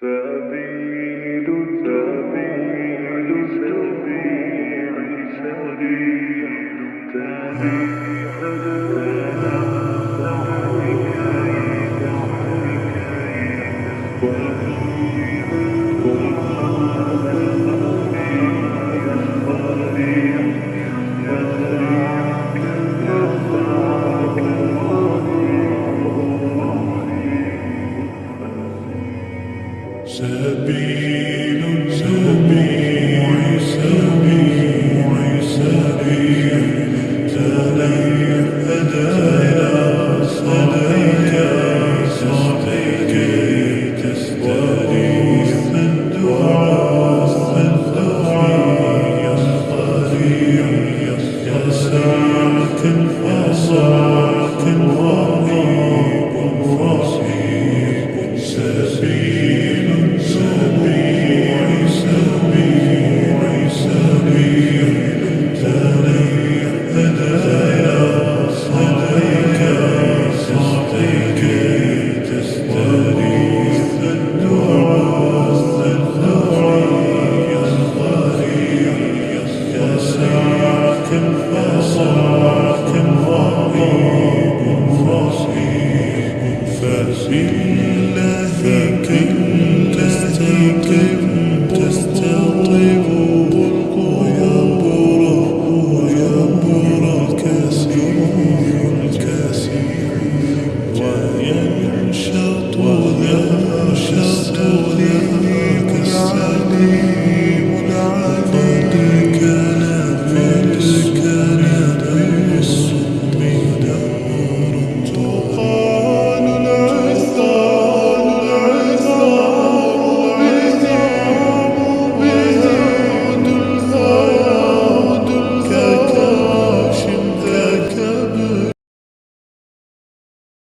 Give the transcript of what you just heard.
سبيل سبيل سبيل سبيل تاريخ سبيل سبيل سبيل سبيل تلي هدايا صديك صديك تستريح الدعاء يا قريب يا ساكن فساكن غريب رصيب سبيل سبيل سبيل سبيل تريح هدايا صديك صديك تستريح الدعاء يا قريب يا ساكن فساكن غريب رصيب فسيل تستطيب ويبرى كثير وينشط ذاك السليم